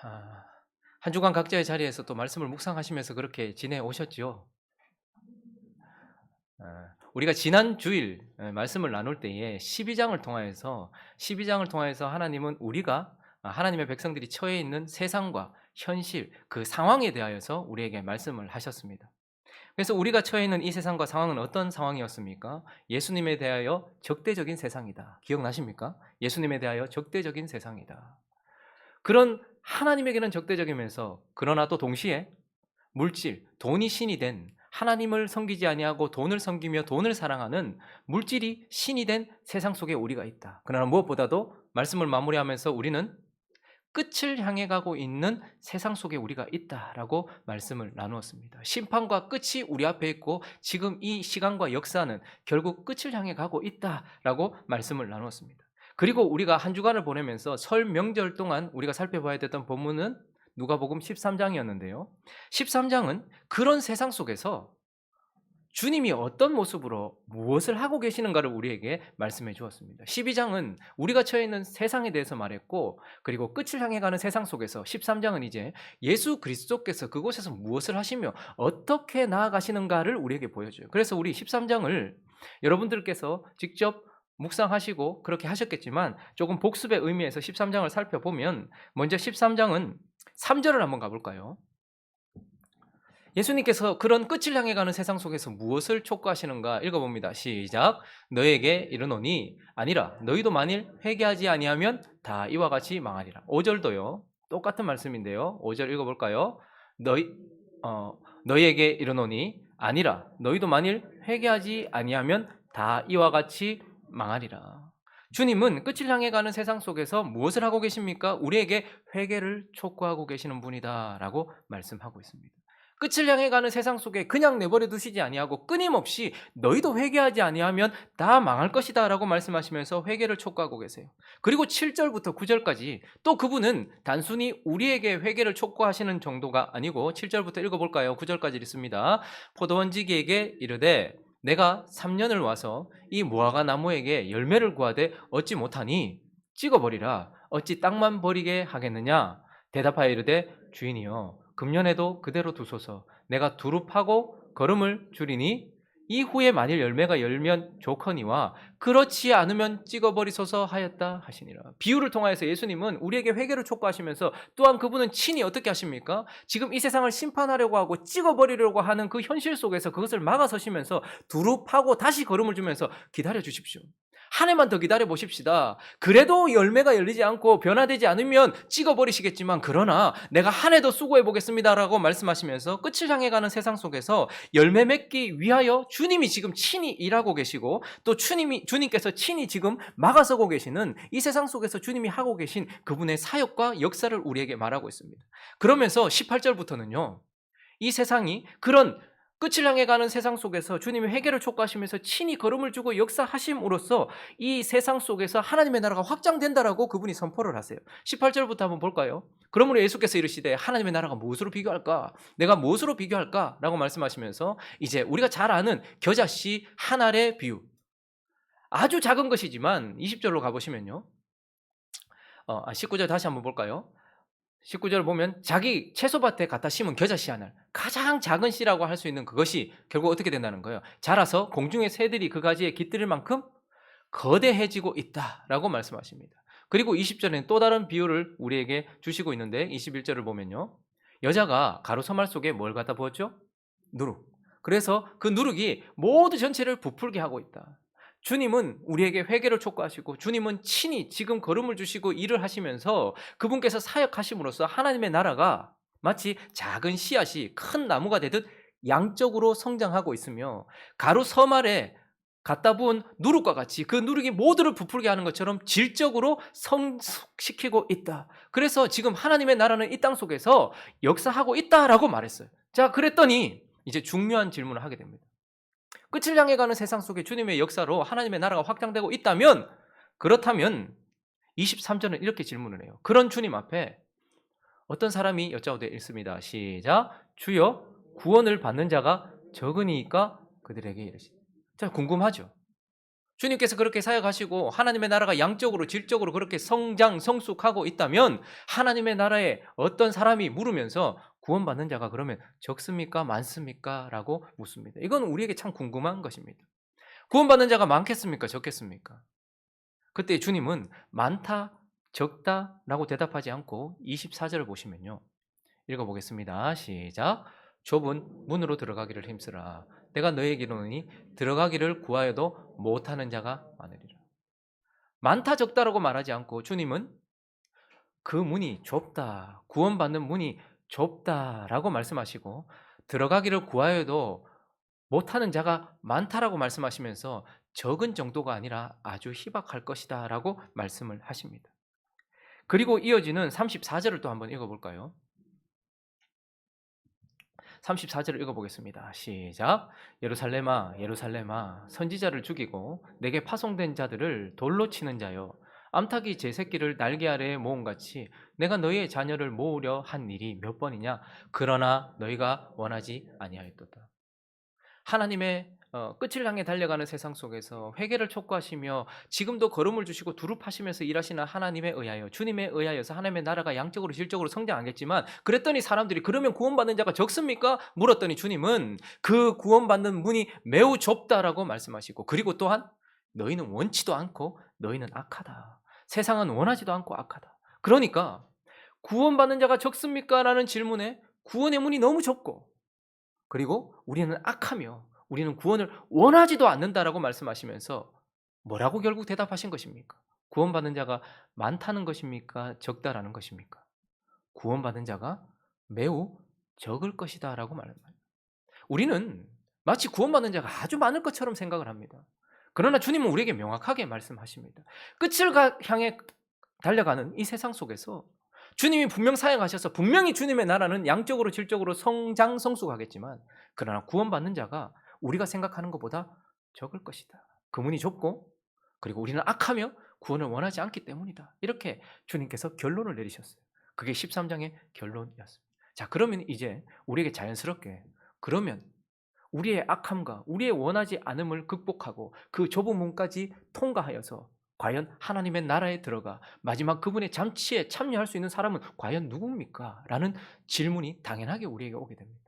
아, 한 주간 각자의 자리에서 또 말씀을 묵상하시면서 그렇게 지내오셨죠? 우리가 지난 주일 말씀을 나눌 때에 12장을 통하여서 하나님은 우리가 하나님의 백성들이 처해 있는 세상과 현실, 그 상황에 대하여서 우리에게 말씀을 하셨습니다. 그래서 우리가 처해 있는 이 세상과 상황은 어떤 상황이었습니까? 예수님에 대하여 적대적인 세상이다. 기억나십니까? 예수님에 대하여 적대적인 세상이다. 그런 하나님에게는 적대적이면서 그러나 또 동시에 물질, 돈이 신이 된 하나님을 섬기지 아니하고 돈을 섬기며 돈을 사랑하는 물질이 신이 된 세상 속에 우리가 있다. 그러나 무엇보다도 말씀을 마무리하면서 우리는 끝을 향해 가고 있는 세상 속에 우리가 있다라고 말씀을 나누었습니다. 심판과 끝이 우리 앞에 있고 지금 이 시간과 역사는 결국 끝을 향해 가고 있다라고 말씀을 나누었습니다. 그리고 우리가 한 주간을 보내면서 설 명절 동안 우리가 살펴봐야 됐던 본문은 누가복음 13장이었는데요. 13장은 그런 세상 속에서 주님이 어떤 모습으로 무엇을 하고 계시는가를 우리에게 말씀해 주었습니다. 12장은 우리가 처해 있는 세상에 대해서 말했고, 그리고 끝을 향해 가는 세상 속에서 13장은 이제 예수 그리스도께서 그곳에서 무엇을 하시며 어떻게 나아가시는가를 우리에게 보여줘요. 그래서 우리 13장을 여러분들께서 직접 묵상하시고 그렇게 하셨겠지만 조금 복습의 의미에서 13장을 살펴보면, 먼저 13장은 3절을 한번 가볼까요? 예수님께서 그런 끝을 향해 가는 세상 속에서 무엇을 촉구하시는가 읽어봅니다. 시작. 너에게 이르노니 아니라 너희도 만일 회개하지 아니하면 다 이와 같이 망하리라. 5절도요. 똑같은 말씀인데요. 5절 읽어볼까요? 너희 너희에게 이르노니 아니라 너희도 만일 회개하지 아니하면 다 이와 같이 망하리라. 주님은 끝을 향해 가는 세상 속에서 무엇을 하고 계십니까? 우리에게 회개를 촉구하고 계시는 분이다라고 말씀하고 있습니다. 끝을 향해 가는 세상 속에 그냥 내버려 두시지 아니하고 끊임없이 너희도 회개하지 아니하면 다 망할 것이다라고 말씀하시면서 회개를 촉구하고 계세요. 그리고 7절부터 9절까지 또 그분은 단순히 우리에게 회개를 촉구하시는 정도가 아니고 7절부터 읽어볼까요? 9절까지 읽습니다. 포도원지기에게 이르되 내가 3년을 와서 이 무화과 나무에게 열매를 구하되 얻지 못하니 찍어버리라. 어찌 땅만 버리게 하겠느냐? 대답하여 이르되 주인이여 금년에도 그대로 두소서. 내가 두릅하고 거름을 줄이니 이후에 만일 열매가 열면 좋거니와 그렇지 않으면 찍어버리소서 하였다 하시니라. 비유를 통하여서 예수님은 우리에게 회개를 촉구하시면서 또한 그분은 친히 어떻게 하십니까? 지금 이 세상을 심판하려고 하고 찍어버리려고 하는 그 현실 속에서 그것을 막아서시면서 두릅하고 다시 걸음을 주면서 기다려 주십시오. 한 해만 더 기다려 보십시다. 그래도 열매가 열리지 않고 변화되지 않으면 찍어버리시겠지만 그러나 내가 한 해 더 수고해 보겠습니다라고 말씀하시면서 끝을 향해 가는 세상 속에서 열매 맺기 위하여 주님이 지금 친히 일하고 계시고 또 주님께서 친히 지금 막아서고 계시는 이 세상 속에서 주님이 하고 계신 그분의 사역과 역사를 우리에게 말하고 있습니다. 그러면서 18절부터는요. 이 세상이 그런 끝을 향해 가는 세상 속에서 주님이 회개를 촉구하시면서 친히 걸음을 주고 역사하심으로써 이 세상 속에서 하나님의 나라가 확장된다라고 그분이 선포를 하세요. 18절부터 한번 볼까요? 그러므로 예수께서 이르시되 하나님의 나라가 무엇으로 비교할까? 내가 무엇으로 비교할까? 라고 말씀하시면서 이제 우리가 잘 아는 겨자씨 한 알의 비유, 아주 작은 것이지만 20절로 가보시면요. 19절 다시 한번 볼까요? 19절을 보면 자기 채소밭에 갖다 심은 겨자씨 하나, 가장 작은 씨라고 할 수 있는 그것이 결국 어떻게 된다는 거예요? 자라서 공중의 새들이 그 가지에 깃들일 만큼 거대해지고 있다라고 말씀하십니다. 그리고 20절에는 또 다른 비유를 우리에게 주시고 있는데 21절을 보면요. 여자가 가루 서말 속에 뭘 갖다 부었죠? 누룩. 그래서 그 누룩이 모두 전체를 부풀게 하고 있다. 주님은 우리에게 회개를 촉구하시고 주님은 친히 지금 걸음을 주시고 일을 하시면서 그분께서 사역하심으로써 하나님의 나라가 마치 작은 씨앗이 큰 나무가 되듯 양적으로 성장하고 있으며 가루 서말에 갖다 부은 누룩과 같이 그 누룩이 모두를 부풀게 하는 것처럼 질적으로 성숙시키고 있다. 그래서 지금 하나님의 나라는 이 땅 속에서 역사하고 있다라고 말했어요. 자, 그랬더니 이제 중요한 질문을 하게 됩니다. 끝을 향해 가는 세상 속에 주님의 역사로 하나님의 나라가 확장되고 있다면, 그렇다면 23절은 이렇게 질문을 해요. 그런 주님 앞에 어떤 사람이 여짜오되 읽습니다. 시작. 주여 구원을 받는 자가 적으니까 그들에게 이르시되. 자, 궁금하죠? 주님께서 그렇게 사역하시고 하나님의 나라가 양적으로 질적으로 그렇게 성장 성숙하고 있다면 하나님의 나라에 어떤 사람이 물으면서 구원받는 자가 그러면 적습니까? 많습니까? 라고 묻습니다. 이건 우리에게 참 궁금한 것입니다. 구원받는 자가 많겠습니까? 적겠습니까? 그때 주님은 많다, 적다라고 대답하지 않고 24절을 보시면요. 읽어보겠습니다. 시작. 좁은 문으로 들어가기를 힘쓰라. 내가 너에게 이르노니 들어가기를 구하여도 못하는 자가 많으리라. 많다 적다라고 말하지 않고 주님은 그 문이 좁다, 구원받는 문이 좁다라고 말씀하시고 들어가기를 구하여도 못하는 자가 많다라고 말씀하시면서 적은 정도가 아니라 아주 희박할 것이다 라고 말씀을 하십니다. 그리고 이어지는 34절을 또 한번 읽어볼까요? 34절을 읽어보겠습니다. 시작. 예루살렘아 예루살렘아 선지자를 죽이고 내게 파송된 자들을 돌로 치는 자여, 암탉이 제 새끼를 날개 아래에 모음같이 내가 너희의 자녀를 모으려 한 일이 몇 번이냐. 그러나 너희가 원하지 아니하였도다. 하나님의 끝을 향해 달려가는 세상 속에서 회개를 촉구하시며 지금도 걸음을 주시고 두릅하시면서 일하시는 하나님에 의하여, 주님에 의하여서 하나님의 나라가 양적으로 질적으로 성장하겠지만, 그랬더니 사람들이 그러면 구원받는 자가 적습니까? 물었더니 주님은 그 구원받는 문이 매우 좁다라고 말씀하시고, 그리고 또한 너희는 원치도 않고 너희는 악하다. 세상은 원하지도 않고 악하다. 그러니까 구원받는 자가 적습니까? 라는 질문에 구원의 문이 너무 좁고, 그리고 우리는 악하며 우리는 구원을 원하지도 않는다라고 말씀하시면서 뭐라고 결국 대답하신 것입니까? 구원받는 자가 많다는 것입니까? 적다라는 것입니까? 구원받는 자가 매우 적을 것이다라고 말합니다. 우리는 마치 구원받는 자가 아주 많을 것처럼 생각을 합니다. 그러나 주님은 우리에게 명확하게 말씀하십니다. 끝을 향해 달려가는 이 세상 속에서 주님이 분명 사역하셔서 분명히 주님의 나라는 양적으로 질적으로 성장 성숙하겠지만, 그러나 구원받는 자가 우리가 생각하는 것보다 적을 것이다. 그 문이 좁고 그리고 우리는 악하며 구원을 원하지 않기 때문이다. 이렇게 주님께서 결론을 내리셨어요. 그게 13장의 결론이었습니다. 자, 그러면 이제 우리에게 자연스럽게, 그러면 우리의 악함과 우리의 원하지 않음을 극복하고 그 좁은 문까지 통과하여서 과연 하나님의 나라에 들어가 마지막 그분의 잔치에 참여할 수 있는 사람은 과연 누굽니까? 라는 질문이 당연하게 우리에게 오게 됩니다.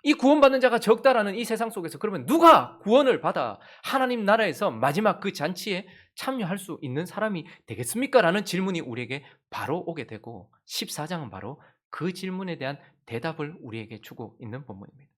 이 구원받는 자가 적다라는 이 세상 속에서 그러면 누가 구원을 받아 하나님 나라에서 마지막 그 잔치에 참여할 수 있는 사람이 되겠습니까? 라는 질문이 우리에게 바로 오게 되고, 14장은 바로 그 질문에 대한 대답을 우리에게 주고 있는 본문입니다.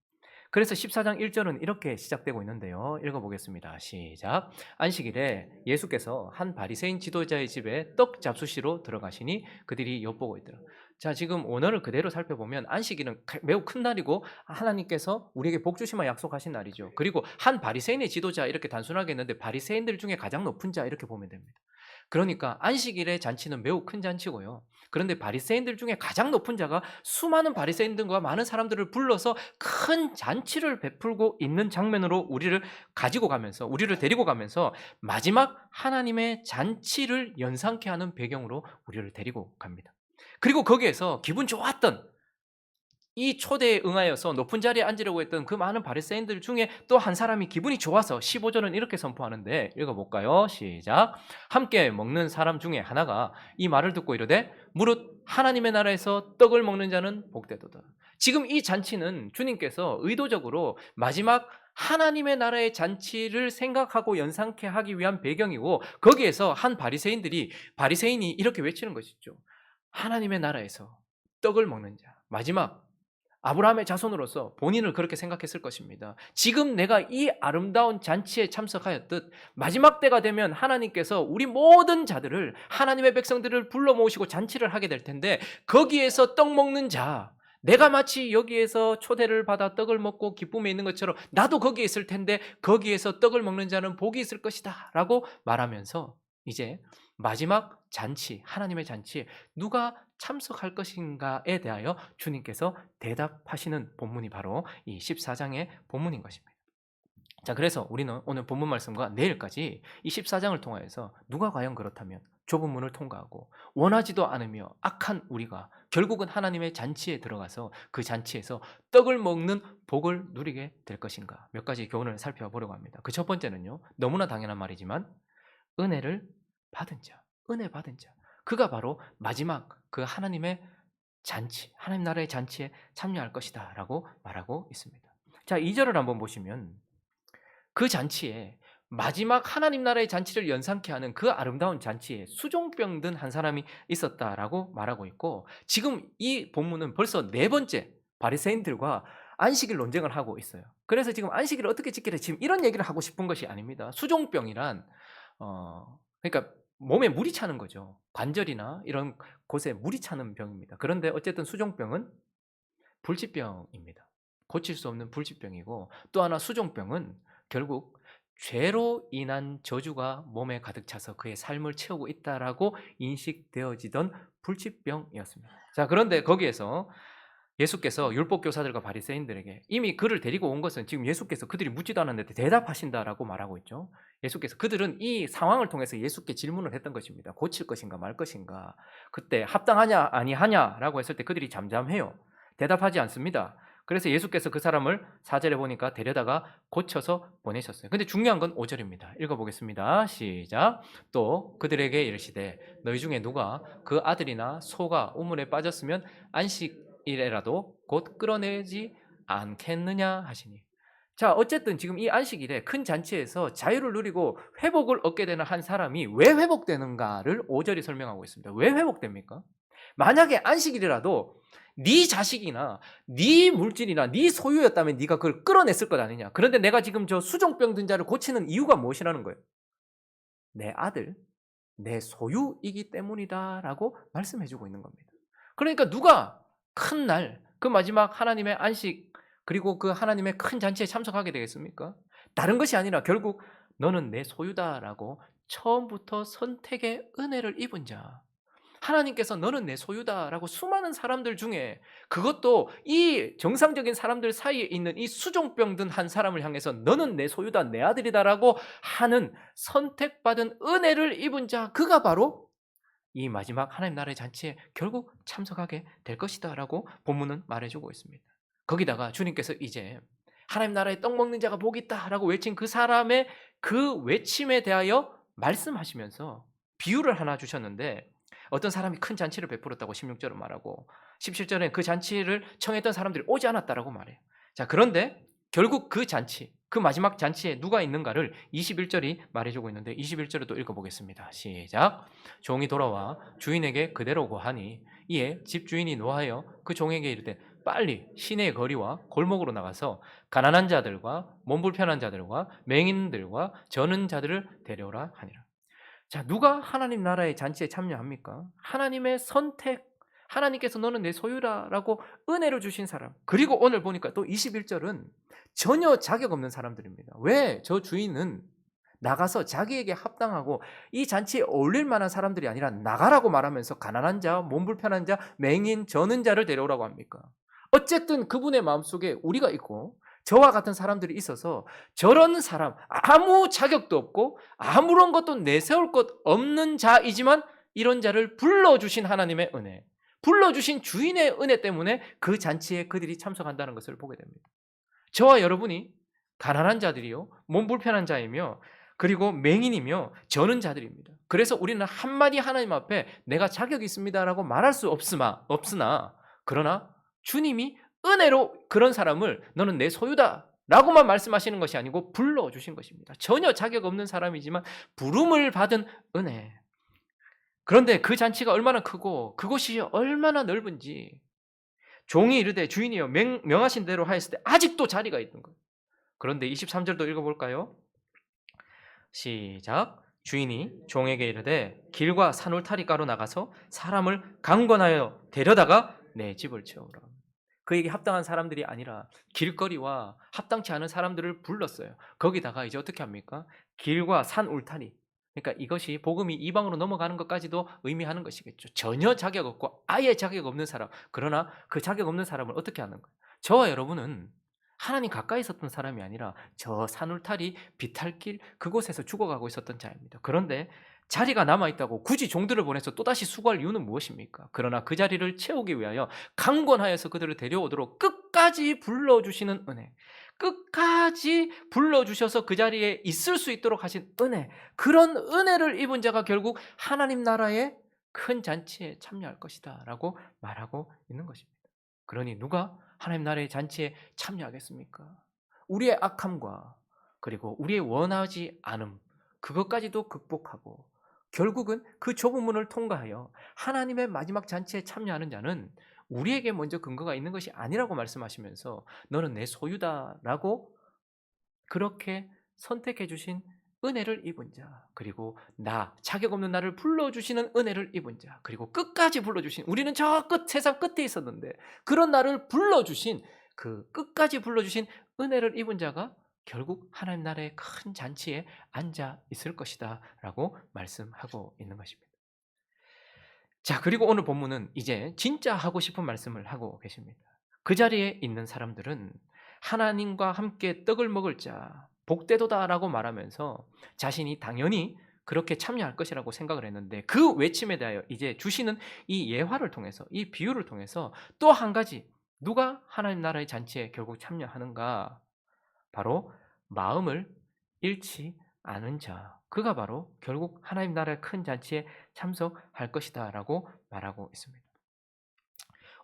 그래서 14장 1절은 이렇게 시작되고 있는데요. 읽어보겠습니다. 시작. 안식일에 예수께서 한 바리새인 지도자의 집에 떡 잡수시러 들어가시니 그들이 엿보고 있더라. 자, 지금 원어를 그대로 살펴보면 안식일은 매우 큰 날이고 하나님께서 우리에게 복 주시마 약속하신 날이죠. 그리고 한 바리새인의 지도자 이렇게 단순하게 했는데 바리새인들 중에 가장 높은 자 이렇게 보면 됩니다. 그러니까 안식일의 잔치는 매우 큰 잔치고요. 그런데 바리새인들 중에 가장 높은 자가 수많은 바리새인들과 많은 사람들을 불러서 큰 잔치를 베풀고 있는 장면으로 우리를 가지고 가면서, 우리를 데리고 가면서 마지막 하나님의 잔치를 연상케 하는 배경으로 우리를 데리고 갑니다. 그리고 거기에서 기분 좋았던, 이 초대에 응하여서 높은 자리에 앉으려고 했던 그 많은 바리새인들 중에 또 한 사람이 기분이 좋아서 15절은 이렇게 선포하는데, 읽어볼까요? 시작. 함께 먹는 사람 중에 하나가 이 말을 듣고 이르되 무릇 하나님의 나라에서 떡을 먹는 자는 복되도다. 지금 이 잔치는 주님께서 의도적으로 마지막 하나님의 나라의 잔치를 생각하고 연상케 하기 위한 배경이고, 거기에서 한 바리새인이 이렇게 외치는 것이죠. 하나님의 나라에서 떡을 먹는 자, 마지막 아브라함의 자손으로서 본인을 그렇게 생각했을 것입니다. 지금 내가 이 아름다운 잔치에 참석하였듯 마지막 때가 되면 하나님께서 우리 모든 자들을, 하나님의 백성들을 불러 모으시고 잔치를 하게 될 텐데, 거기에서 떡 먹는 자, 내가 마치 여기에서 초대를 받아 떡을 먹고 기쁨에 있는 것처럼 나도 거기에 있을 텐데 거기에서 떡을 먹는 자는 복이 있을 것이다 라고 말하면서 이제 마지막 잔치, 하나님의 잔치에 누가 참석할 것인가에 대하여 주님께서 대답하시는 본문이 바로 이 14장의 본문인 것입니다. 자, 그래서 우리는 오늘 본문 말씀과 내일까지 이 14장을 통하여서 누가 과연 그렇다면 좁은 문을 통과하고 원하지도 않으며 악한 우리가 결국은 하나님의 잔치에 들어가서 그 잔치에서 떡을 먹는 복을 누리게 될 것인가? 몇 가지 교훈을 살펴보려고 합니다. 그 첫 번째는요. 너무나 당연한 말이지만 은혜를 받은 자, 은혜 받은 자. 그가 바로 마지막 그 하나님의 잔치, 하나님 나라의 잔치에 참여할 것이다라고 말하고 있습니다. 자, 2절을 한번 보시면 그 잔치에 마지막 하나님 나라의 잔치를 연상케 하는 그 아름다운 잔치에 수종병 든 한 사람이 있었다라고 말하고 있고, 지금 이 본문은 벌써 네 번째 바리새인들과 안식일 논쟁을 하고 있어요. 그래서 지금 안식일을 어떻게 지키래, 지금 이런 얘기를 하고 싶은 것이 아닙니다. 수종병이란 그러니까 몸에 물이 차는 거죠. 관절이나 이런 곳에 물이 차는 병입니다. 그런데 어쨌든 수종병은 불치병입니다. 고칠 수 없는 불치병이고, 또 하나 수종병은 결국 죄로 인한 저주가 몸에 가득 차서 그의 삶을 채우고 있다라고 인식되어지던 불치병이었습니다. 자, 그런데 거기에서 예수께서 율법교사들과 바리새인들에게 이미 그를 데리고 온 것은 지금 예수께서 그들이 묻지도 않았는데 대답하신다라고 말하고 있죠. 예수께서, 그들은 이 상황을 통해서 예수께 질문을 했던 것입니다. 고칠 것인가 말 것인가. 그때 합당하냐 아니하냐라고 했을 때 그들이 잠잠해요. 대답하지 않습니다. 그래서 예수께서 그 사람을 4절에 보니까 데려다가 고쳐서 보내셨어요. 근데 중요한 건 5절입니다. 읽어보겠습니다. 시작. 또 그들에게 이르시되 너희 중에 누가 그 아들이나 소가 우물에 빠졌으면 안식일에라도 곧 끌어내지 않겠느냐 하시니. 자, 어쨌든 지금 이 안식일에 큰 잔치에서 자유를 누리고 회복을 얻게 되는 한 사람이 왜 회복되는가를 5절이 설명하고 있습니다. 왜 회복됩니까? 만약에 안식일이라도 네 자식이나 네 물질이나 네 소유였다면 네가 그걸 끌어냈을 것 아니냐. 그런데 내가 지금 저 수종병 든 자를 고치는 이유가 무엇이라는 거예요? 내 아들, 내 소유이기 때문이다라고 말씀해주고 있는 겁니다. 그러니까 누가 큰 날, 그 마지막 하나님의 안식, 그리고 그 하나님의 큰 잔치에 참석하게 되겠습니까? 다른 것이 아니라 결국 너는 내 소유다라고 처음부터 선택의 은혜를 입은 자, 하나님께서 너는 내 소유다라고 수많은 사람들 중에, 그것도 이 정상적인 사람들 사이에 있는 이 수종병 든 한 사람을 향해서 너는 내 소유다, 내 아들이다라고 하는 선택받은 은혜를 입은 자, 그가 바로 이 마지막 하나님 나라의 잔치에 결국 참석하게 될 것이다라고 본문은 말해주고 있습니다. 거기다가 주님께서 이제 하나님 나라에 떡 먹는 자가 복이 있다라고 외친 그 사람의 그 외침에 대하여 말씀하시면서 비유를 하나 주셨는데, 어떤 사람이 큰 잔치를 베풀었다고 16절은 말하고 17절에 그 잔치를 청했던 사람들이 오지 않았다라고 말해요. 자, 그런데 결국 그 잔치, 그 마지막 잔치에 누가 있는가를 21절이 말해주고 있는데 21절을 또 읽어보겠습니다. 시작. 종이 돌아와 주인에게 그대로 고하니 이에 집주인이 노하여 그 종에게 이르되 빨리 시내의 거리와 골목으로 나가서 가난한 자들과 몸 불편한 자들과 맹인들과 저는 자들을 데려오라 하니라. 자, 누가 하나님 나라의 잔치에 참여합니까? 하나님의 선택, 하나님께서 너는 내 소유라라고 은혜를 주신 사람. 그리고 오늘 보니까 또 21절은 전혀 자격 없는 사람들입니다. 왜? 저 주인은 나가서 자기에게 합당하고 이 잔치에 어울릴 만한 사람들이 아니라 나가라고 말하면서 가난한 자, 몸 불편한 자, 맹인, 저는 자를 데려오라고 합니까? 어쨌든 그분의 마음속에 우리가 있고 저와 같은 사람들이 있어서 저런 사람, 아무 자격도 없고 아무런 것도 내세울 것 없는 자이지만 이런 자를 불러주신 하나님의 은혜, 불러주신 주인의 은혜 때문에 그 잔치에 그들이 참석한다는 것을 보게 됩니다. 저와 여러분이 가난한 자들이요, 몸 불편한 자이며 그리고 맹인이며 저는 자들입니다. 그래서 우리는 한마디 하나님 앞에 내가 자격이 있습니다라고 말할 수 없으나 그러나 주님이 은혜로 그런 사람을 너는 내 소유다 라고만 말씀하시는 것이 아니고 불러주신 것입니다. 전혀 자격 없는 사람이지만 부름을 받은 은혜. 그런데 그 잔치가 얼마나 크고 그곳이 얼마나 넓은지 종이 이르되 주인이여 명하신 대로 하였을 때 아직도 자리가 있는 거예요. 그런데 23절도 읽어볼까요? 시작. 주인이 종에게 이르되 길과 산 울타리가로 나가서 사람을 강권하여 데려다가 내 집을 채우라. 그에게 합당한 사람들이 아니라 길거리와 합당치 않은 사람들을 불렀어요. 거기다가 이제 어떻게 합니까? 길과 산 울타리. 그러니까 이것이 복음이 이방으로 넘어가는 것까지도 의미하는 것이겠죠. 전혀 자격 없고 아예 자격 없는 사람. 그러나 그 자격 없는 사람을 어떻게 하는 거예요? 저와 여러분은 하나님 가까이 있었던 사람이 아니라 저 산울타리 비탈길 그곳에서 죽어가고 있었던 자입니다. 그런데 자리가 남아있다고 굳이 종들을 보내서 또다시 수고할 이유는 무엇입니까? 그러나 그 자리를 채우기 위하여 강권하여서 그들을 데려오도록 끝까지 불러주시는 은혜, 끝까지 불러주셔서 그 자리에 있을 수 있도록 하신 은혜, 그런 은혜를 입은 자가 결국 하나님 나라의 큰 잔치에 참여할 것이다 라고 말하고 있는 것입니다. 그러니 누가 하나님 나라의 잔치에 참여하겠습니까? 우리의 악함과 그리고 우리의 원하지 않음, 그것까지도 극복하고 결국은 그 좁은 문을 통과하여 하나님의 마지막 잔치에 참여하는 자는 우리에게 먼저 근거가 있는 것이 아니라고 말씀하시면서 너는 내 소유다라고 그렇게 선택해 주신 은혜를 입은 자, 그리고 자격 없는 나를 불러주시는 은혜를 입은 자, 그리고 끝까지 불러주신, 우리는 저 세상 끝에 있었는데 그런 나를 불러주신, 그 끝까지 불러주신 은혜를 입은 자가 결국 하나님 나라의 큰 잔치에 앉아 있을 것이다 라고 말씀하고 있는 것입니다. 자, 그리고 오늘 본문은 이제 진짜 하고 싶은 말씀을 하고 계십니다. 그 자리에 있는 사람들은 하나님과 함께 떡을 먹을 자 복되도다라고 말하면서 자신이 당연히 그렇게 참여할 것이라고 생각을 했는데, 그 외침에 대하여 이제 주시는 이 예화를 통해서, 이 비유를 통해서 또 한 가지, 누가 하나님 나라의 잔치에 결국 참여하는가? 바로 마음을 잃지 않은 자, 그가 바로 결국 하나님 나라의 큰 잔치에 참석할 것이다 라고 말하고 있습니다.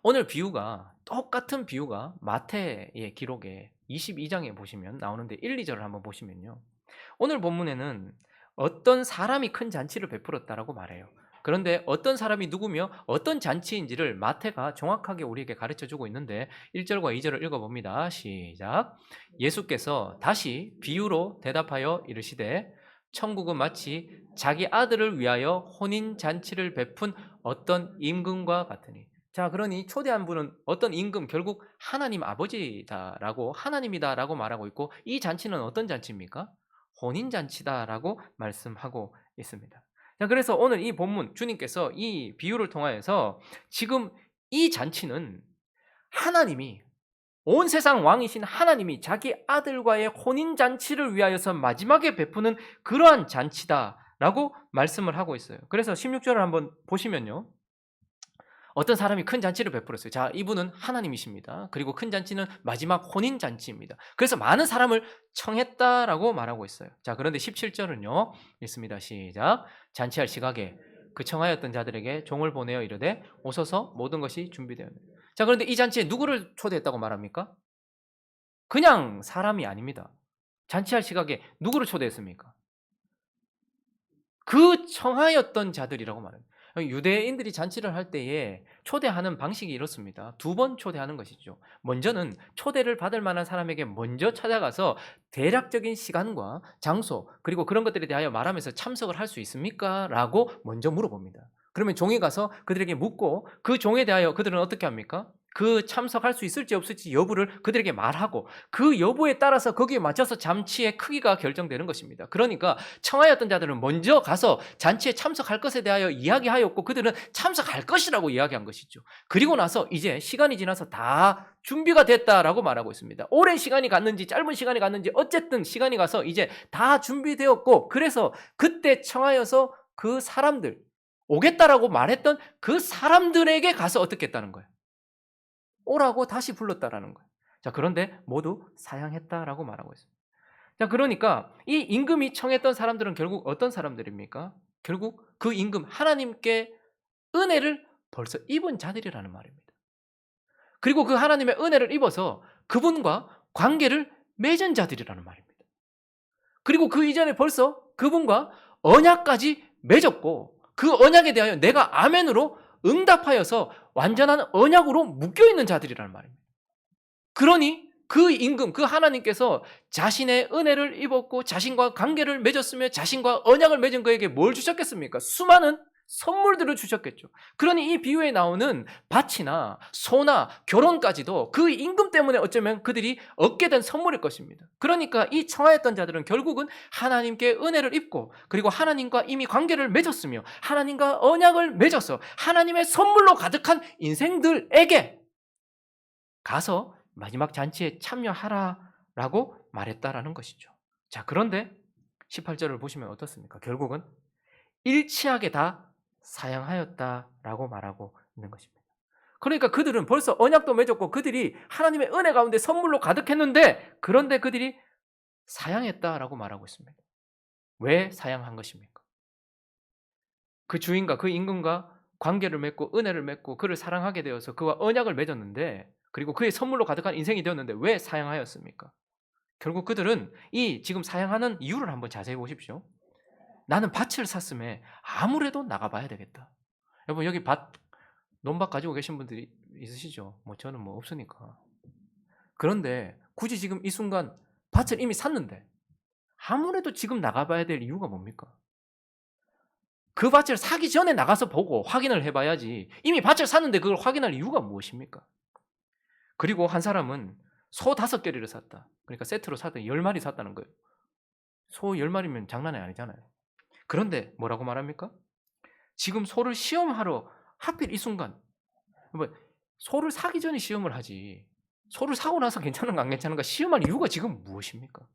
오늘 비유가, 똑같은 비유가 마태의 기록에 22장에 보시면 나오는데 1, 2절을 한번 보시면요, 오늘 본문에는 어떤 사람이 큰 잔치를 베풀었다라고 말해요. 그런데 어떤 사람이 누구며 어떤 잔치인지를 마태가 정확하게 우리에게 가르쳐주고 있는데 1절과 2절을 읽어봅니다. 시작. 예수께서 다시 비유로 대답하여 이르시되 천국은 마치 자기 아들을 위하여 혼인잔치를 베푼 어떤 임금과 같으니. 자, 그러니 초대한 분은 어떤 임금, 결국 하나님 아버지다라고, 하나님이다라고 말하고 있고, 이 잔치는 어떤 잔치입니까? 혼인잔치다라고 말씀하고 있습니다. 자, 그래서 오늘 이 본문, 주님께서 이 비유를 통하여서 지금 이 잔치는 하나님이, 온 세상 왕이신 하나님이 자기 아들과의 혼인잔치를 위하여서 마지막에 베푸는 그러한 잔치다라고 말씀을 하고 있어요. 그래서 16절을 한번 보시면요, 어떤 사람이 큰 잔치를 베풀었어요. 자, 이분은 하나님이십니다. 그리고 큰 잔치는 마지막 혼인잔치입니다. 그래서 많은 사람을 청했다라고 말하고 있어요. 자, 그런데 17절은요, 읽습니다. 시작. 잔치할 시각에 그 청하였던 자들에게 종을 보내어 이르되 오소서, 모든 것이 준비되었네. 자, 그런데 이 잔치에 누구를 초대했다고 말합니까? 그냥 사람이 아닙니다. 잔치할 시각에 누구를 초대했습니까? 그 청하였던 자들이라고 말합니다. 유대인들이 잔치를 할 때에 초대하는 방식이 이렇습니다. 2번 초대하는 것이죠. 먼저는 초대를 받을 만한 사람에게 먼저 찾아가서 대략적인 시간과 장소, 그리고 그런 것들에 대하여 말하면서 참석을 할 수 있습니까? 라고 먼저 물어봅니다. 그러면 종이 가서 그들에게 묻고, 그 종에 대하여 그들은 어떻게 합니까? 그 참석할 수 있을지 없을지 여부를 그들에게 말하고, 그 여부에 따라서 거기에 맞춰서 잔치의 크기가 결정되는 것입니다. 그러니까 청하였던 자들은 먼저 가서 잔치에 참석할 것에 대하여 이야기하였고, 그들은 참석할 것이라고 이야기한 것이죠. 그리고 나서 이제 시간이 지나서 다 준비가 됐다라고 말하고 있습니다. 오랜 시간이 갔는지 짧은 시간이 갔는지 어쨌든 시간이 가서 이제 다 준비되었고, 그래서 그때 청하여서 그 사람들, 오겠다라고 말했던 그 사람들에게 가서 어떻게 했다는 거예요? 오라고 다시 불렀다라는 거예요. 자, 그런데 모두 사양했다라고 말하고 있습니다. 자, 그러니까 이 임금이 청했던 사람들은 결국 어떤 사람들입니까? 결국 그 임금, 하나님께 은혜를 벌써 입은 자들이라는 말입니다. 그리고 그 하나님의 은혜를 입어서 그분과 관계를 맺은 자들이라는 말입니다. 그리고 그 이전에 벌써 그분과 언약까지 맺었고, 그 언약에 대하여 내가 아멘으로 응답하여서 완전한 언약으로 묶여있는 자들이라는 말입니다. 그러니 그 임금, 그 하나님께서 자신의 은혜를 입었고 자신과 관계를 맺었으며 자신과 언약을 맺은 그에게 뭘 주셨겠습니까? 수많은 선물들을 주셨겠죠. 그러니 이 비유에 나오는 밭이나 소나 결혼까지도 그 임금 때문에 어쩌면 그들이 얻게 된 선물일 것입니다. 그러니까 이 청하였던 자들은 결국은 하나님께 은혜를 입고, 그리고 하나님과 이미 관계를 맺었으며 하나님과 언약을 맺어서 하나님의 선물로 가득한 인생들에게 가서 마지막 잔치에 참여하라라고 말했다라는 것이죠. 자, 그런데 18절을 보시면 어떻습니까? 결국은 일치하게 다 사양하였다라고 말하고 있는 것입니다. 그러니까 그들은 벌써 언약도 맺었고 그들이 하나님의 은혜 가운데 선물로 가득했는데 그런데 그들이 사양했다라고 말하고 있습니다. 왜 사양한 것입니까? 그 주인과 그 임금과 관계를 맺고 은혜를 맺고 그를 사랑하게 되어서 그와 언약을 맺었는데 그리고 그의 선물로 가득한 인생이 되었는데 왜 사양하였습니까? 결국 그들은 이 지금 사양하는 이유를 한번 자세히 보십시오. 나는 밭을 샀음에 아무래도 나가봐야 되겠다. 여러분 여기 논밭 가지고 계신 분들이 있으시죠? 뭐 저는 뭐 없으니까. 그런데 굳이 지금 이 순간 밭을 이미 샀는데 아무래도 지금 나가봐야 될 이유가 뭡니까? 그 밭을 사기 전에 나가서 보고 확인을 해봐야지 이미 밭을 샀는데 그걸 확인할 이유가 무엇입니까? 그리고 한 사람은 소 5개리를 샀다. 그러니까 세트로 샀더니 10마리 샀다는 거예요. 소 10마리면 장난이 아니잖아요. 그런데 뭐라고 말합니까? 지금 소를 시험하러 하필 이 순간 뭐 소를 사기 전에 시험을 하지 소를 사고 나서 괜찮은가 안 괜찮은가 시험할 이유가 지금 무엇입니까?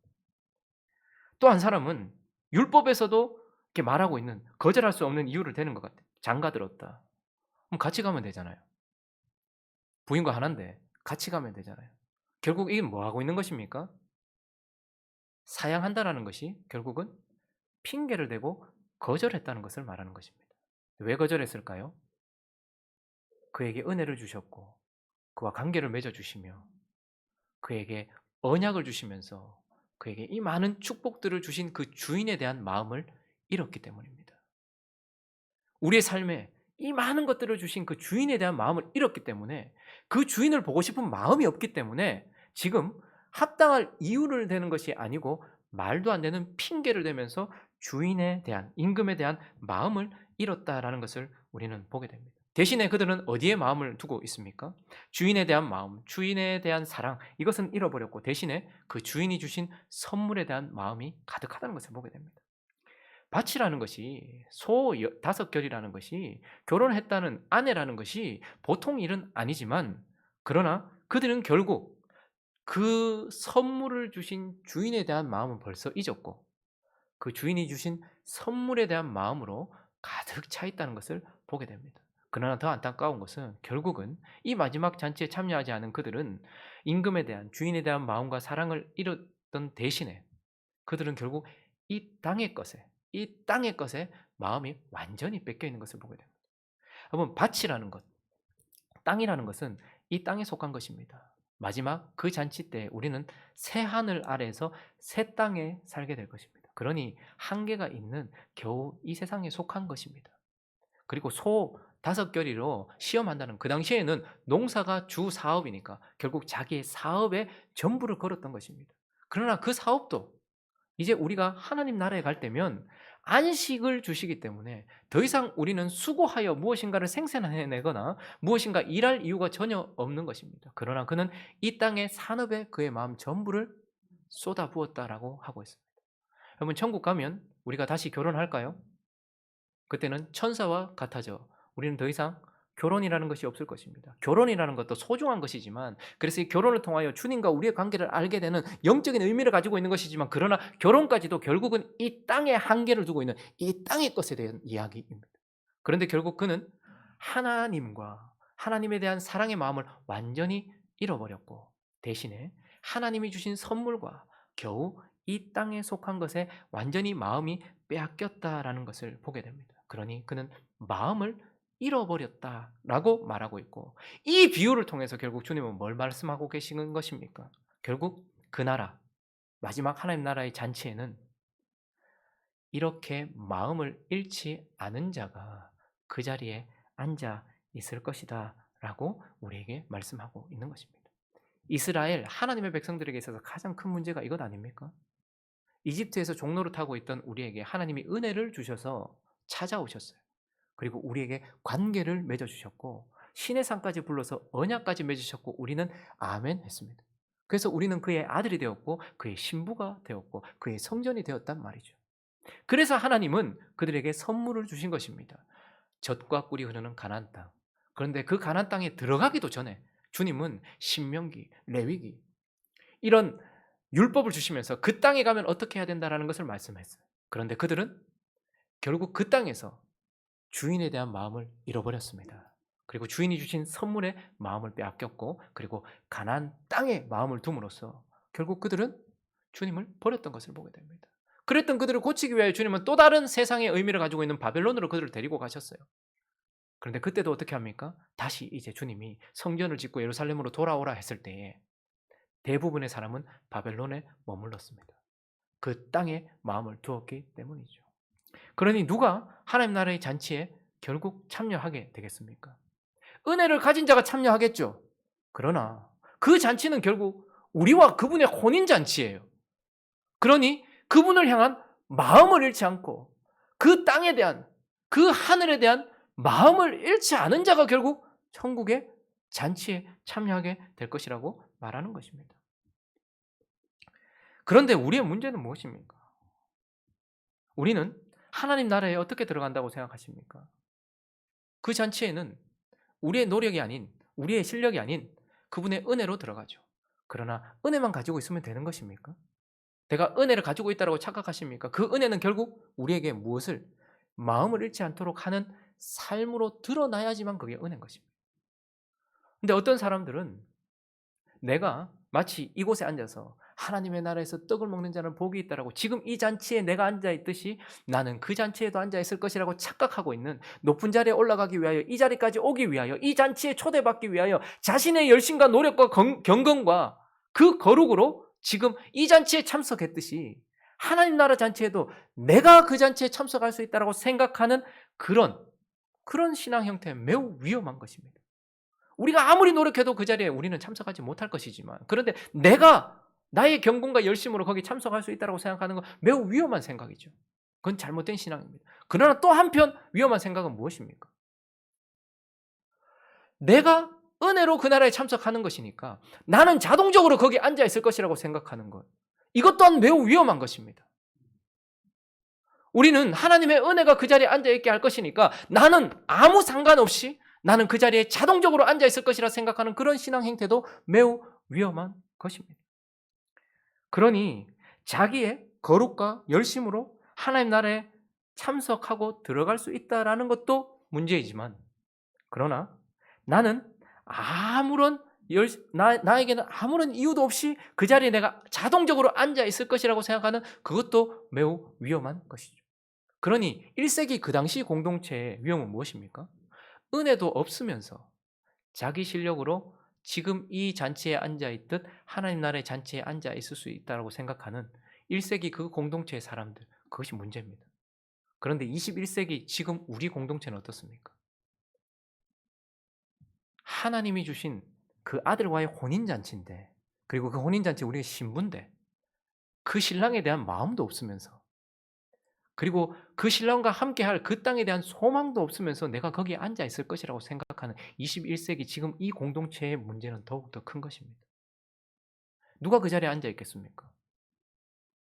또 한 사람은 율법에서도 이렇게 말하고 있는 거절할 수 없는 이유를 대는 것 같아요. 장가 들었다. 그럼 같이 가면 되잖아요. 부인과 하나인데 같이 가면 되잖아요. 결국 이게 뭐 하고 있는 것입니까? 사양한다라는 것이 결국은 핑계를 대고 거절했다는 것을 말하는 것입니다. 왜 거절했을까요? 그에게 은혜를 주셨고 그와 관계를 맺어 주시며 그에게 언약을 주시면서 그에게 이 많은 축복들을 주신 그 주인에 대한 마음을 잃었기 때문입니다. 우리의 삶에 이 많은 것들을 주신 그 주인에 대한 마음을 잃었기 때문에 그 주인을 보고 싶은 마음이 없기 때문에 지금 합당할 이유를 대는 것이 아니고 말도 안 되는 핑계를 대면서 주인에 대한 임금에 대한 마음을 잃었다라는 것을 우리는 보게 됩니다. 대신에 그들은 어디에 마음을 두고 있습니까? 주인에 대한 마음, 주인에 대한 사랑 이것은 잃어버렸고 대신에 그 주인이 주신 선물에 대한 마음이 가득하다는 것을 보게 됩니다. 밭이라는 것이 소 5결이라는 것이 결혼했다는 아내라는 것이 보통 일은 아니지만 그러나 그들은 결국 그 선물을 주신 주인에 대한 마음은 벌써 잊었고 그 주인이 주신 선물에 대한 마음으로 가득 차 있다는 것을 보게 됩니다. 그러나 더 안타까운 것은 결국은 이 마지막 잔치에 참여하지 않은 그들은 임금에 대한 주인에 대한 마음과 사랑을 잃었던 대신에 그들은 결국 이 땅의 것에 마음이 완전히 뺏겨 있는 것을 보게 됩니다. 여러분 밭이라는 것, 땅이라는 것은 이 땅에 속한 것입니다. 마지막 그 잔치 때 우리는 새 하늘 아래에서 새 땅에 살게 될 것입니다. 그러니 한계가 있는 겨우 이 세상에 속한 것입니다. 그리고 소 5결이로 시험한다는 그 당시에는 농사가 주 사업이니까 결국 자기의 사업에 전부를 걸었던 것입니다. 그러나 그 사업도 이제 우리가 하나님 나라에 갈 때면 안식을 주시기 때문에 더 이상 우리는 수고하여 무엇인가를 생산해내거나 무엇인가 일할 이유가 전혀 없는 것입니다. 그러나 그는 이 땅의 산업에 그의 마음 전부를 쏟아부었다라고 하고 있습니다. 여러분 천국 가면 우리가 다시 결혼할까요? 그때는 천사와 같아져 우리는 더 이상 결혼이라는 것이 없을 것입니다. 결혼이라는 것도 소중한 것이지만 그래서 이 결혼을 통하여 주님과 우리의 관계를 알게 되는 영적인 의미를 가지고 있는 것이지만 그러나 결혼까지도 결국은 이 땅에 한계를 두고 있는 이 땅의 것에 대한 이야기입니다. 그런데 결국 그는 하나님과 하나님에 대한 사랑의 마음을 완전히 잃어버렸고 대신에 하나님이 주신 선물과 겨우 이 땅에 속한 것에 완전히 마음이 빼앗겼다라는 것을 보게 됩니다. 그러니 그는 마음을 잃어버렸다라고 말하고 있고 이 비유를 통해서 결국 주님은 뭘 말씀하고 계시는 것입니까? 결국 그 나라, 마지막 하나님 나라의 잔치에는 이렇게 마음을 잃지 않은 자가 그 자리에 앉아 있을 것이다 라고 우리에게 말씀하고 있는 것입니다. 이스라엘 하나님의 백성들에게 있어서 가장 큰 문제가 이것 아닙니까? 이집트에서 종로를 타고 있던 우리에게 하나님이 은혜를 주셔서 찾아오셨어요. 그리고 우리에게 관계를 맺어주셨고 신의 상까지 불러서 언약까지 맺으셨고 우리는 아멘 했습니다. 그래서 우리는 그의 아들이 되었고 그의 신부가 되었고 그의 성전이 되었단 말이죠. 그래서 하나님은 그들에게 선물을 주신 것입니다. 젖과 꿀이 흐르는 가나안 땅. 그런데 그 가나안 땅에 들어가기도 전에 주님은 신명기, 레위기 이런 율법을 주시면서 그 땅에 가면 어떻게 해야 된다라는 것을 말씀했어요. 그런데 그들은 결국 그 땅에서 주인에 대한 마음을 잃어버렸습니다. 그리고 주인이 주신 선물에 마음을 빼앗겼고, 그리고 가나안 땅에 마음을 둠으로써 결국 그들은 주님을 버렸던 것을 보게 됩니다. 그랬던 그들을 고치기 위하여 주님은 또 다른 세상의 의미를 가지고 있는 바벨론으로 그들을 데리고 가셨어요. 그런데 그때도 어떻게 합니까? 다시 이제 주님이 성전을 짓고 예루살렘으로 돌아오라 했을 때에 대부분의 사람은 바벨론에 머물렀습니다. 그 땅에 마음을 두었기 때문이죠. 그러니 누가 하나님 나라의 잔치에 결국 참여하게 되겠습니까? 은혜를 가진 자가 참여하겠죠. 그러나 그 잔치는 결국 우리와 그분의 혼인잔치예요. 그러니 그분을 향한 마음을 잃지 않고 그 땅에 대한, 그 하늘에 대한 마음을 잃지 않은 자가 결국 천국의 잔치에 참여하게 될 것이라고 말하는 것입니다. 그런데 우리의 문제는 무엇입니까? 우리는 하나님 나라에 어떻게 들어간다고 생각하십니까? 그 잔치에는 우리의 노력이 아닌, 우리의 실력이 아닌 그분의 은혜로 들어가죠. 그러나 은혜만 가지고 있으면 되는 것입니까? 내가 은혜를 가지고 있다고 착각하십니까? 그 은혜는 결국 우리에게 무엇을 마음을 잃지 않도록 하는 삶으로 드러나야지만 그게 은혜인 것입니다. 근데 어떤 사람들은 내가 마치 이곳에 앉아서 하나님의 나라에서 떡을 먹는 자는 복이 있다라고, 지금 이 잔치에 내가 앉아 있듯이 나는 그 잔치에도 앉아 있을 것이라고 착각하고 있는, 높은 자리에 올라가기 위하여, 이 자리까지 오기 위하여, 이 잔치에 초대받기 위하여 자신의 열심과 노력과 경건과 그 거룩으로 지금 이 잔치에 참석했듯이 하나님 나라 잔치에도 내가 그 잔치에 참석할 수 있다라고 생각하는 그런 신앙 형태는 매우 위험한 것입니다. 우리가 아무리 노력해도 그 자리에 우리는 참석하지 못할 것이지만, 그런데 내가 나의 경건과 열심으로 거기 참석할 수 있다고 생각하는 건 매우 위험한 생각이죠. 그건 잘못된 신앙입니다. 그러나 또 한편 위험한 생각은 무엇입니까? 내가 은혜로 그 나라에 참석하는 것이니까 나는 자동적으로 거기 앉아 있을 것이라고 생각하는 것, 이것 또한 매우 위험한 것입니다. 우리는 하나님의 은혜가 그 자리에 앉아 있게 할 것이니까 나는 아무 상관없이 나는 그 자리에 자동적으로 앉아 있을 것이라 생각하는 그런 신앙 행태도 매우 위험한 것입니다. 그러니 자기의 거룩과 열심으로 하나님 나라에 참석하고 들어갈 수 있다라는 것도 문제이지만, 그러나 나는 나에게는 아무런 이유도 없이 그 자리에 내가 자동적으로 앉아 있을 것이라고 생각하는 그것도 매우 위험한 것이죠. 그러니 1세기 그 당시 공동체의 위험은 무엇입니까? 은혜도 없으면서 자기 실력으로 지금 이 잔치에 앉아있듯 하나님 나라의 잔치에 앉아있을 수 있다고 생각하는 1세기 그 공동체의 사람들, 그것이 문제입니다. 그런데 21세기 지금 우리 공동체는 어떻습니까? 하나님이 주신 그 아들과의 혼인잔치인데, 그리고 그 혼인잔치 우리의 신부인데 그 신랑에 대한 마음도 없으면서, 그리고 그 신랑과 함께할 그 땅에 대한 소망도 없으면서 내가 거기에 앉아 있을 것이라고 생각하는 21세기 지금 이 공동체의 문제는 더욱더 큰 것입니다. 누가 그 자리에 앉아 있겠습니까?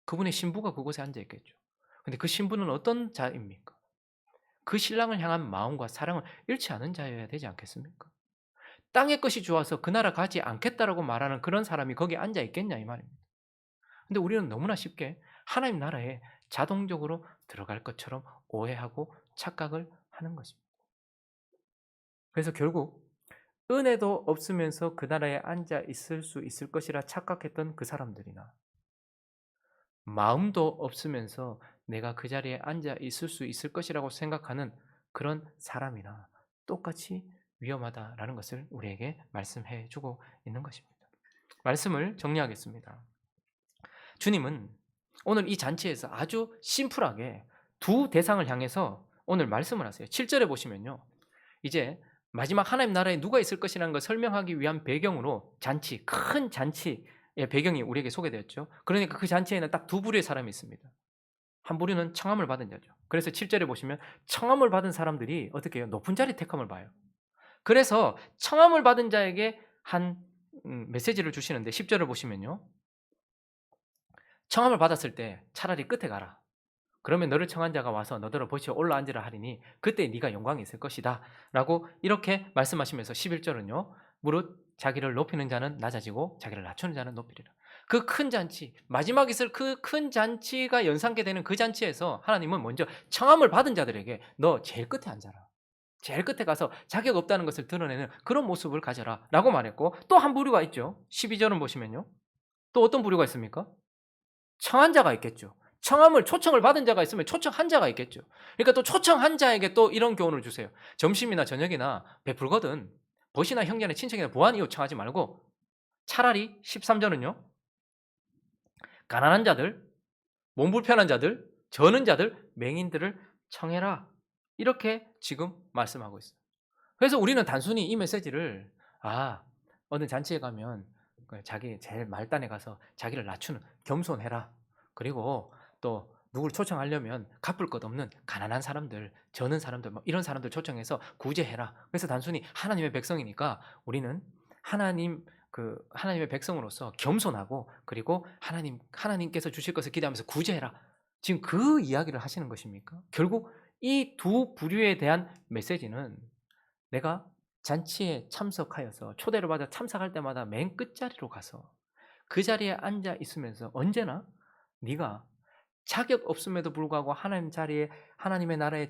그분의 신부가 그곳에 앉아 있겠죠. 근데 그 신부는 어떤 자입니까? 그 신랑을 향한 마음과 사랑을 잃지 않은 자여야 되지 않겠습니까? 땅의 것이 좋아서 그 나라 가지 않겠다라고 말하는 그런 사람이 거기에 앉아 있겠냐 이 말입니다. 근데 우리는 너무나 쉽게 하나님 나라에 자동적으로 들어갈 것처럼 오해하고 착각을 하는 것입니다. 그래서 결국 은혜도 없으면서 그 나라에 앉아 있을 수 있을 것이라 착각했던 그 사람들이나, 마음도 없으면서 내가 그 자리에 앉아 있을 수 있을 것이라고 생각하는 그런 사람이나 똑같이 위험하다라는 것을 우리에게 말씀해 주고 있는 것입니다. 말씀을 정리하겠습니다. 주님은 오늘 이 잔치에서 아주 심플하게 두 대상을 향해서 오늘 말씀을 하세요. 7절에 보시면요, 이제 마지막 하나님 나라에 누가 있을 것이라는 걸 설명하기 위한 배경으로 잔치, 큰 잔치의 배경이 우리에게 소개되었죠. 그러니까 그 잔치에는 딱 두 부류의 사람이 있습니다. 한 부류는 청함을 받은 자죠. 그래서 7절에 보시면 청함을 받은 사람들이 어떻게 해요? 높은 자리 택함을 봐요. 그래서 청함을 받은 자에게 한 메시지를 주시는데 10절을 보시면요, 청함을 받았을 때 차라리 끝에 가라. 그러면 너를 청한 자가 와서 너더러 보시어 올라앉으라 하리니 그때 네가 영광이 있을 것이다 라고 이렇게 말씀하시면서 11절은요, 무릇 자기를 높이는 자는 낮아지고 자기를 낮추는 자는 높이리라. 그 큰 잔치, 마지막 있을 그 큰 잔치가 연상케 되는 그 잔치에서 하나님은 먼저 청함을 받은 자들에게 너 제일 끝에 앉아라. 제일 끝에 가서 자격 없다는 것을 드러내는 그런 모습을 가져라 라고 말했고, 또 한 부류가 있죠. 12절은 보시면요. 또 어떤 부류가 있습니까? 청한 자가 있겠죠. 청함을 초청을 받은 자가 있으면 초청한 자가 있겠죠. 그러니까 또 초청한 자에게 또 이런 교훈을 주세요. 점심이나 저녁이나 베풀거든 벗이나 형제나 친척이나 부한 이웃 청하지 말고 차라리 13절은요. 가난한 자들, 몸 불편한 자들, 저는 자들, 맹인들을 청해라. 이렇게 지금 말씀하고 있어요. 그래서 우리는 단순히 이 메시지를 어느 잔치에 가면 자기 제일 말단에 가서 자기를 낮추는 겸손해라. 그리고 또 누굴 초청하려면 갚을 것 없는 가난한 사람들, 저는 사람들 뭐 이런 사람들 초청해서 구제해라. 그래서 단순히 하나님의 백성이니까 우리는 하나님의 백성으로서 겸손하고 그리고 하나님께서 주실 것을 기대하면서 구제해라. 지금 그 이야기를 하시는 것입니까? 결국 이 두 부류에 대한 메시지는 내가 잔치에 참석하여서 초대를 받아 참석할 때마다 맨 끝자리로 가서 그 자리에 앉아 있으면서 언제나 네가 자격 없음에도 불구하고 하나님의 나라의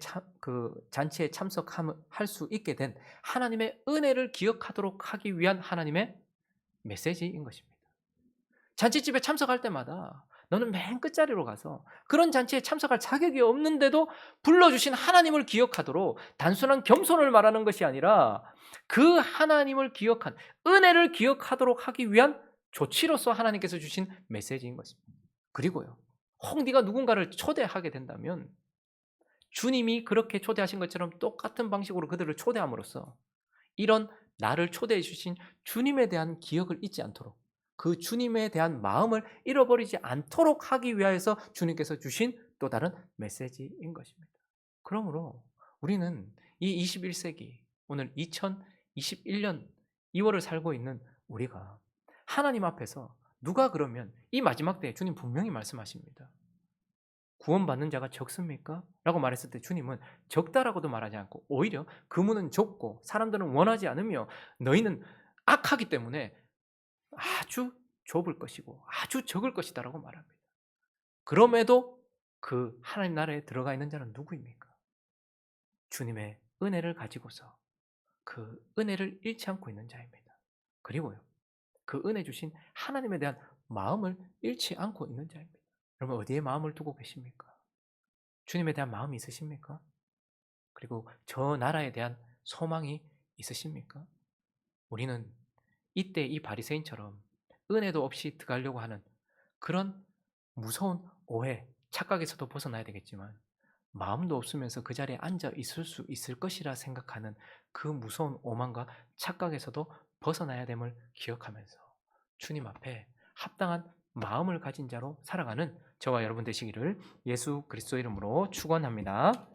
잔치에 참석할 수 있게 된 하나님의 은혜를 기억하도록 하기 위한 하나님의 메시지인 것입니다. 잔치집에 참석할 때마다 너는 맨 끝자리로 가서 그런 잔치에 참석할 자격이 없는데도 불러주신 하나님을 기억하도록 단순한 겸손을 말하는 것이 아니라 그 하나님을 기억한 은혜를 기억하도록 하기 위한 조치로서 하나님께서 주신 메시지인 것입니다. 그리고요, 혹 네가 누군가를 초대하게 된다면 주님이 그렇게 초대하신 것처럼 똑같은 방식으로 그들을 초대함으로써 이런 나를 초대해 주신 주님에 대한 기억을 잊지 않도록, 그 주님에 대한 마음을 잃어버리지 않도록 하기 위하여서 주님께서 주신 또 다른 메시지인 것입니다. 그러므로 우리는 이 21세기 오늘 2021년 2월을 살고 있는 우리가 하나님 앞에서 누가 그러면 이 마지막 때에 주님 분명히 말씀하십니다. 구원받는 자가 적습니까? 라고 말했을 때 주님은 적다라고도 말하지 않고 오히려 그 문은 좁고 사람들은 원하지 않으며 너희는 악하기 때문에 아주 좁을 것이고 아주 적을 것이다 라고 말합니다. 그럼에도 그 하나님 나라에 들어가 있는 자는 누구입니까? 주님의 은혜를 가지고서 그 은혜를 잃지 않고 있는 자입니다. 그리고요, 그 은혜 주신 하나님에 대한 마음을 잃지 않고 있는 자입니다. 여러분 어디에 마음을 두고 계십니까? 주님에 대한 마음이 있으십니까? 그리고 저 나라에 대한 소망이 있으십니까? 우리는 이때 이 바리새인처럼 은혜도 없이 들어가려고 하는 그런 무서운 오해, 착각에서도 벗어나야 되겠지만 마음도 없으면서 그 자리에 앉아 있을 수 있을 것이라 생각하는 그 무서운 오만과 착각에서도 벗어나야 됨을 기억하면서 주님 앞에 합당한 마음을 가진 자로 살아가는 저와 여러분 되시기를 예수 그리스도 이름으로 축원합니다.